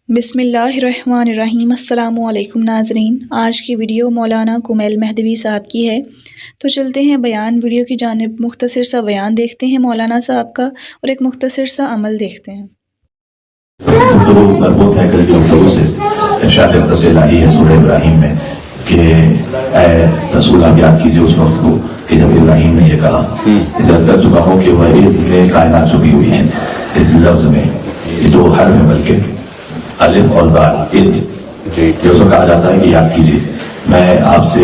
بسم اللہ الرحمن الرحیم۔ السلام علیکم ناظرین، آج کی ویڈیو مولانا کمیل مہدوی صاحب کی ہے، تو چلتے ہیں بیان ویڈیو کی جانب۔ مختصر سا بیان دیکھتے ہیں مولانا صاحب کا اور ایک مختصر سا عمل دیکھتے ہیں۔ مربوط ہے گفتگو سے ارشاد اقدس الہی ہے سورہ ابراہیم میں کہ اے رسول آپ یاد کیجئے اس وقت کو کہ جب ابراہیم نے یہ کہا، اسے عرض کر چکا ہوں کہ وہ میں کائنات چھپی ہوئی ہے اس لفظ میں، یہ جو حرف ہے بلکہ الف اور دال یہ اس کو کہا جاتا ہے کہ یاد کیجئے۔ میں آپ سے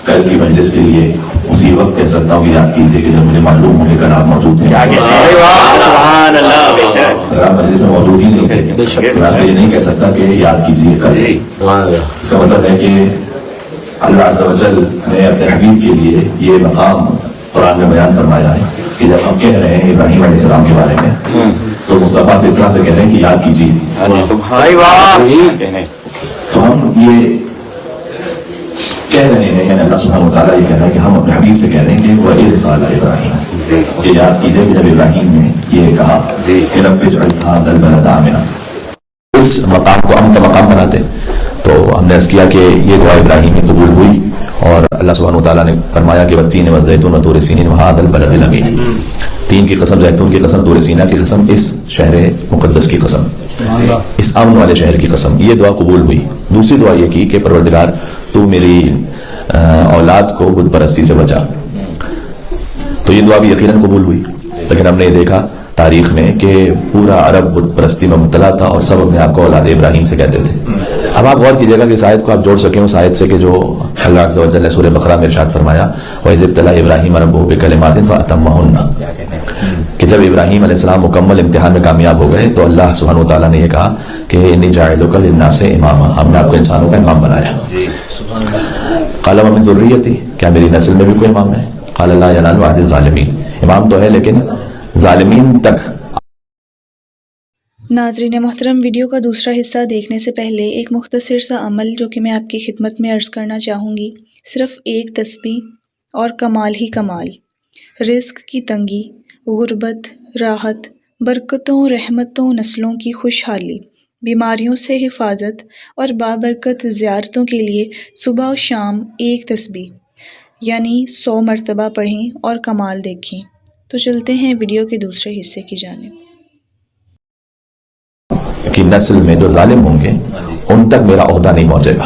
کل کی مجلس کے لیے اسی وقت کہہ سکتا ہوں کہ یاد کیجئے کہ جب مجھے معلوم ہو کہ کل آپ موجود ہیں۔ اگر آپ مجلس میں موجود ہی نہیں تھے میں آپ سے یہ نہیں کہہ سکتا کہ یاد کیجئے کل۔ اس کا مطلب ہے کہ اللہ عز و جل نے اپنے حبیب کے لیے یہ مقام قرآن میں بیان فرمایا ہے کہ جب ہم کہہ رہے ہیں ابراہیم علیہ السلام کے بارے میں تو مصطفیٰ سے اس طرح سے کہہ رہے ہیں کہ یاد کیجیے۔ تو ہم یہ کہہ رہے ہیں، یعنی اللہ سبحانہ وتعالیٰ یہ کہہ رہا ہے کہ ہم اپنے حبیب سے کہہ رہے ہیں کہ وَإِذْ قَالَ إِبْرَاهِيمُ، کہ یاد کیجیے کہ جب ابراہیم نے یہ کہا کہ رَبِّ اجْعَلْ هَٰذَا الْبَلَدَ آمِنًا، اس مقام کو امن کا مقام بناتے۔ تو ہم نے عرض کیا کہ یہ دعا ابراہیم کی قبول ہوئی اور اللہ سبحانہ وتعالیٰ نے فرمایا کہ وَالتِّينِ وَالزَّيْتُونِ وَطُورِ سِينِينَ وَهَٰذَا الْبَلَدِ الْأَمِينِ، تین کی قسم، زیتون کی قسم، طور سینا کی قسم، اس شہر مقدس کی قسم، اس امن والے شہر کی قسم۔ یہ دعا قبول ہوئی۔ دوسری دعا یہ کی کہ پروردگار تو میری اولاد کو بت پرستی سے بچا، تو یہ دعا بھی یقیناً قبول ہوئی۔ لیکن ہم نے یہ دیکھا تاریخ میں کہ پورا عرب بت پرستی میں مبتلا تھا اور سب اپنے آپ کو اولاد ابراہیم سے کہتے تھے۔ اب آپ غور کیجیے گا کہ اس آیت کو آپ جوڑ سکیں اس آیت سے کہ جو اللہ عز و جل نے سورہ بقرہ میں ارشاد فرمایا وَإِذِ ابْتَلَىٰ إِبْرَاهِيمَ رَبُّهُ بِكَلِمَاتٍ فَأَتَمَّهُنَّ، کہ جب ابراہیم علیہ السلام مکمل امتحان میں کامیاب ہو گئے تو اللہ سبحانہ وتعالیٰ نے یہ کہا کہ انی جاعلک للناس اماما، ہم نے آپ کو انسانوں کا امام بنایا۔ قال ومن ذریتی، کیا میری نسل میں بھی کوئی امام ہے؟ قال لا ینال عہد الظالمین، امام تو ہے لیکن ظالمین تک۔ ناظرین محترم، ویڈیو کا دوسرا حصہ دیکھنے سے پہلے ایک مختصر سا عمل جو کہ میں آپ کی خدمت میں عرض کرنا چاہوں گی۔ صرف ایک تسبیح اور کمال ہی کمال، رزق کی تنگی، غربت، راحت، برکتوں، رحمتوں، نسلوں کی خوشحالی، بیماریوں سے حفاظت اور بابرکت زیارتوں کے لیے صبح و شام ایک تسبیح یعنی 100 مرتبہ پڑھیں اور کمال دیکھیں۔ تو چلتے ہیں ویڈیو کے دوسرے حصے کی جانب۔ کی نسل میں جو ظالم ہوں گے ان تک میرا عہدہ نہیں پہنچے گا۔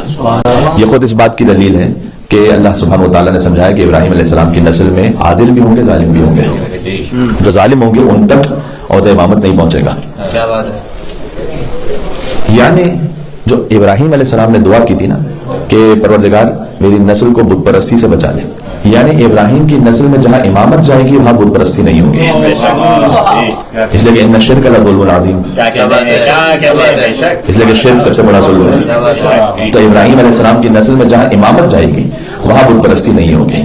یہ خود اس بات کی دلیل ہے کہ اللہ سبحانہ وتعالیٰ نے سمجھایا کہ ابراہیم علیہ السلام کی نسل میں عادل بھی ہوں گے، ظالم بھی ہوں گے، جو ظالم ہوں گے ان تک عہدہ امامت نہیں پہنچے گا۔ کیا بات ہے؟ یعنی جو ابراہیم علیہ السلام نے دعا کی تھی نا کہ پروردگار میری نسل کو بت پرستی سے بچا لے، یعنی ابراہیم کی نسل میں جہاں امامت جائے گی وہاں بت پرستی نہیں ہوگی، اس لیے کہ ان الشرک لظلم عظیم، اس لیے کہ شرک سب سے بڑا ظلم ہے۔ تو ابراہیم علیہ السلام کی نسل میں جہاں امامت جائے گی وہاں بت پرستی نہیں ہوگی،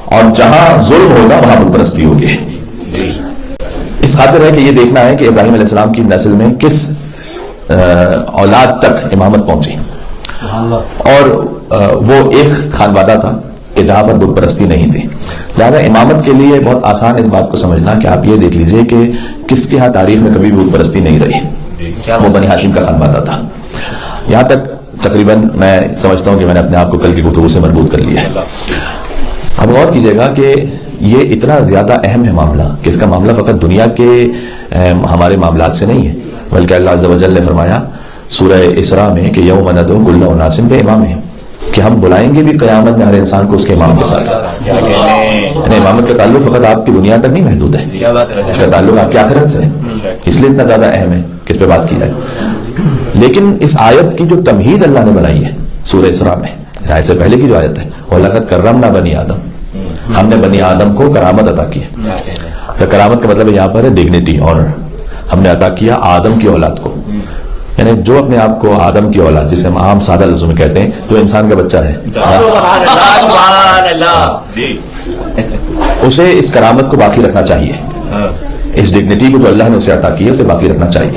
اور جہاں ظلم ہوگا وہاں بت پرستی ہوگی۔ اس خاطر ہے کہ یہ دیکھنا ہے کہ ابراہیم علیہ السلام کی نسل میں کس اولاد تک امامت پہنچی، اور وہ ایک خانوادہ تھا کہ جہاں پر بت پرستی نہیں تھی۔ لہذا امامت کے لیے بہت آسان اس بات کو سمجھنا کہ آپ یہ دیکھ لیجئے کہ کس کے ہاں تاریخ میں کبھی بت پرستی نہیں رہی، وہ بنی ہاشم کا خانوادہ تھا۔ یہاں تک تقریباً میں سمجھتا ہوں کہ میں نے اپنے آپ کو کل کی گفتگو سے مربوط کر لیا ہے۔ اب غور کیجئے گا کہ یہ اتنا زیادہ اہم ہے معاملہ کہ اس کا معاملہ فقط دنیا کے ہمارے معاملات سے نہیں ہے، بلکہ اللہ عز و جل نے فرمایا سورہ اسراء میں کہ یوم ندعو کل اناس بامامہم، کہ ہم بلائیں گے بھی قیامت میں ہر انسان کو اس کے امام کے ساتھ۔ یعنی امامت کا تعلق فقط آپ کی دنیا تک نہیں محدود ہے، اس کا تعلق آپ کی آخرت سے ہے، اس لیے اتنا زیادہ اہم ہے کہ اس پہ بات کی جائے۔ لیکن اس آیت کی جو تمہید اللہ نے بنائی ہے سورہ اسراء میں، اس آیت سے پہلے کی جو آیت ہے وَلَقَدْ كَرَّمْنَا بَنِي آدم، ہم نے بنی آدم کو کرامت عطا کی ہے۔ کرامت کا مطلب یہاں پر ہے ڈگنیٹی، آنر، ہم نے عطا کیا آدم کی اولاد کو، یعنی جو اپنے آپ کو آدم کی اولاد، جسے ہم عام سادہ لفظوں میں کہتے ہیں جو انسان کا بچہ ہے، اسے اس کرامت کو باقی رکھنا چاہیے، اس ڈگنیٹی کو جو اللہ نے اسے عطا کی ہے اسے باقی رکھنا چاہیے۔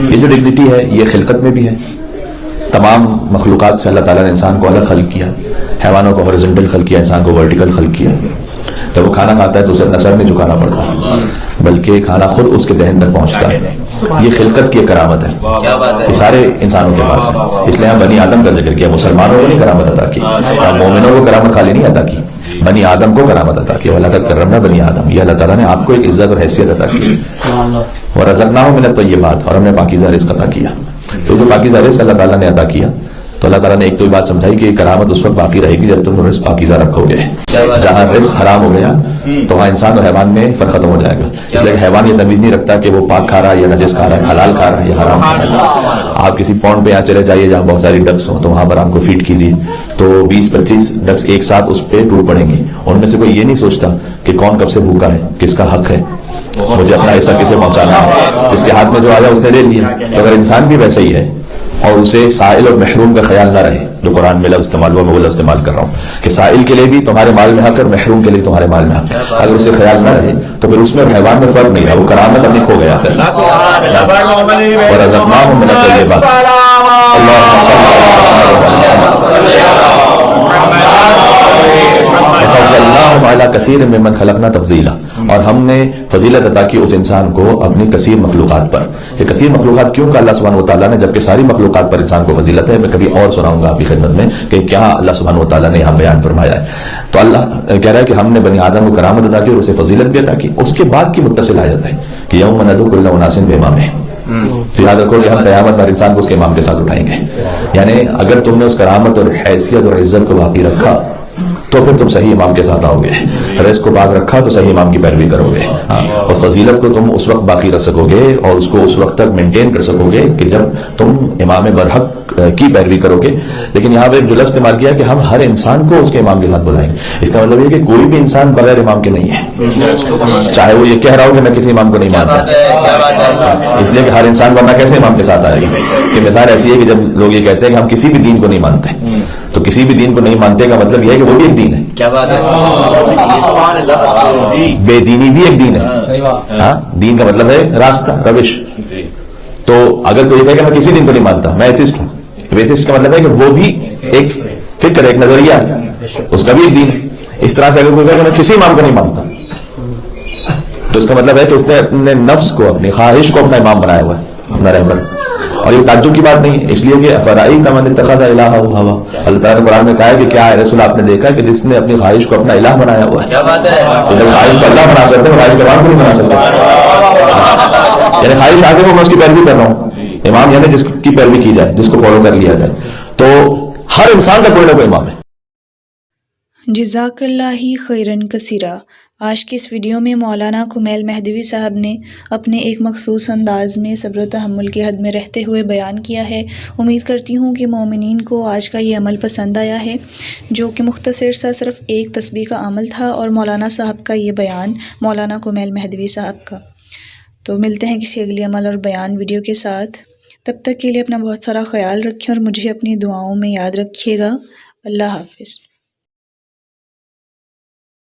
یہ جو ڈگنیٹی ہے یہ خلقت میں بھی ہے، تمام مخلوقات سے اللہ تعالیٰ نے انسان کو الگ خلق کیا، حیوانوں کو ہورزنٹل خلق کیا، انسان کو ورٹیکل خلق کیا۔ جب وہ کھانا کھاتا ہے تو اسے نظر نہیں جھکانا پڑتا بلکہ کھانا خود اس کے دہن تک پہنچتا ہے۔ یہ خلقت کی ایک کرامت ہے، کیا بات ہے، یہ سارے انسانوں کے پاس ہے، اس لیے ہم بنی آدم کا ذکر کیا، مسلمانوں کو نہیں کرامت عطا کی، مومنوں کو کرامت خالی نہیں عطا کی، بنی آدم کو کرامت عطا کی، اللہ تعالیٰ کرمنا بنی آدم، یہ اللہ تعالیٰ نے آپ کو ایک عزت اور حیثیت عطا کی، ورزقناہم من الطیبات، اور ہم نے پاکیزہ رزق عطا کیا۔ تو جو پاکیزہ رزق اللہ تعالیٰ نے عطا کیا، تو اللہ تعالیٰ نے ایک تو یہ بات سمجھائی کہ کرامت اس وقت باقی رہے گی جب تم رزق پاکیزہ رکھو گے، جہاں رزق حرام ہو گیا تو وہاں انسان اور حیوان میں فرق ختم ہو جائے گا، اس لیے کہ حیوان یہ تمیز نہیں رکھتا کہ وہ پاک کھا رہا ہے یا نجس کھا رہا ہے، حلال کھا رہا ہے یا حرام کھا رہا ہے۔ آپ کسی پونڈ پہ یہاں چلے جائیے جہاں بہت ساری ڈکس ہوں، تو وہاں پر آپ کو فیڈ کیجیے تو 20-25 ڈکس ایک ساتھ اس پہ ٹوٹ پڑیں گی، ان میں سے کوئی یہ نہیں سوچتا کہ کون کب سے بھوکا ہے، کس کا حق ہے، مجھے اپنا حصہ کسے پہنچانا ہے، جس کے ہاتھ میں جو آیا اس نے لے لیا۔ تو اگر انسان بھی ویسا ہی ہے اور اسے سائل اور محروم کا خیال نہ رہے، جو قرآن میں لفظ استعمال ہوا میں وہ لفظ استعمال کر رہا ہوں کہ سائل کے لیے بھی تمہارے مال میں حق ہے اور محروم کے لیے تمہارے مال میں حق ہے، اگر اسے خیال نہ رہے تو پھر اس میں حیوان میں فرق نہیں رہا، وہ کرامت اپنی کھو گیا پھر۔ ورزقناہم من الطیبات، اللہم صلی وفضلناہم علی کثیر ممن خلقنا تفضیلا، اور ہم نے فضیلت عطا کی اس انسان کو اپنی کثیر مخلوقات پر۔ یہ کثیر مخلوقات کیوں کہ اللہ سبحانہ وتعالیٰ نے، جبکہ ساری مخلوقات پر انسان کو فضیلت ہے، میں کبھی اور سناؤں گا آپ کی خدمت میں کہ کیا اللہ سبحانہ وتعالیٰ نے یہاں بیان فرمایا ہے۔ تو اللہ کہہ رہا ہے کہ ہم نے بنی آدم کو کرامت عطا کی اور اسے فضیلت بھی عطا کی۔ اس کے بعد کی متصل آیت ہے کہ یوم ندعو کل اناس بامامہم، تو یاد رکھو کہ ہم قیامت پر انسان کو اس کے امام کے ساتھ اٹھائیں گے، یعنی اگر تم نے اس کرامت اور حیثیت اور عزت کو باقی رکھا تو پھر تم صحیح امام کے ساتھ آؤ گے، رزق کو پاک رکھا تو صحیح امام کی پیروی کرو گے، اس فضیلت کو تم اس وقت باقی رکھ سکو گے اور اس کو اس وقت تک مینٹین کر سکو گے کہ جب تم امام برحق کی پیروی کرو گے۔ لیکن یہاں پہ ایک لفظ استعمال کیا کہ ہم ہر انسان کو اس کے امام کے ساتھ بلائیں گے، اس کا مطلب یہ کہ کوئی بھی انسان بغیر امام کے نہیں ہے، چاہے وہ یہ کہہ رہا ہو کہ میں کسی امام کو نہیں مانتا، اس لیے کہ ہر انسان ورنہ کیسے امام کے ساتھ آئے گا۔ اس کی مثال ایسی ہے کہ جب لوگ یہ کہتے ہیں کہ ہم کسی بھی دین کو نہیں مانتے، تو کسی بھی دین کو نہیں مانتے کا مطلب یہ ہے کہ وہ بھی ایک دین ہے، کیا بات ہے، بے دینی بھی ایک دین ہے، ہاں دین کا مطلب ہے راستہ، روش۔ تو اگر کوئی کہے کہ میں کسی دین کو نہیں مانتا، میں ایتھسٹ ہوں، ایتھسٹ کا مطلب ہے کہ وہ بھی ایک فکر، ایک نظریہ ہے، اس کا بھی ایک دین ہے۔ اس طرح سے اگر کوئی کہے کہ میں کسی امام کو نہیں مانتا تو اس کا مطلب ہے کہ اس نے اپنے نفس کو، اپنی خواہش کو اپنا امام بنایا ہوا ہے، اپنا رہبر۔ اور یہ تعجب کی بات نہیں ہے، اس لیے کہ افرائیت من اتخذ الہہ ہوا، اللہ تعالیٰ نے قرآن میں کہا ہے کہ کیا ہے رسول آپ نے دیکھا کہ جس نے اپنی خواہش کو اپنا الہ بنایا ہوا ہے۔ کیا بات ہے، جب خواہش کو اللہ بنا سکتے ہیں خواہش کے امام کو نہیں بنا سکتے، یعنی خواہش آگے میں اس کی پیروی کر رہا ہوں، امام یعنی جس کی پیروی کی جائے، جس کو فالو کر لیا جائے، تو ہر انسان کا کوئی نہ کوئی امام ہے۔ جزاک اللہ خیرن کثیرہ۔ آج کی اس ویڈیو میں مولانا کمیل مہدوی صاحب نے اپنے ایک مخصوص انداز میں صبر و تحمل کی حد میں رہتے ہوئے بیان کیا ہے۔ امید کرتی ہوں کہ مومنین کو آج کا یہ عمل پسند آیا ہے، جو کہ مختصر سا صرف ایک تسبیح کا عمل تھا، اور مولانا صاحب کا یہ بیان، مولانا کمیل مہدوی صاحب کا۔ تو ملتے ہیں کسی اگلی عمل اور بیان ویڈیو کے ساتھ، تب تک کے لیے اپنا بہت سارا خیال رکھیں اور مجھے اپنی دعاؤں میں یاد رکھیے گا۔ اللہ حافظ۔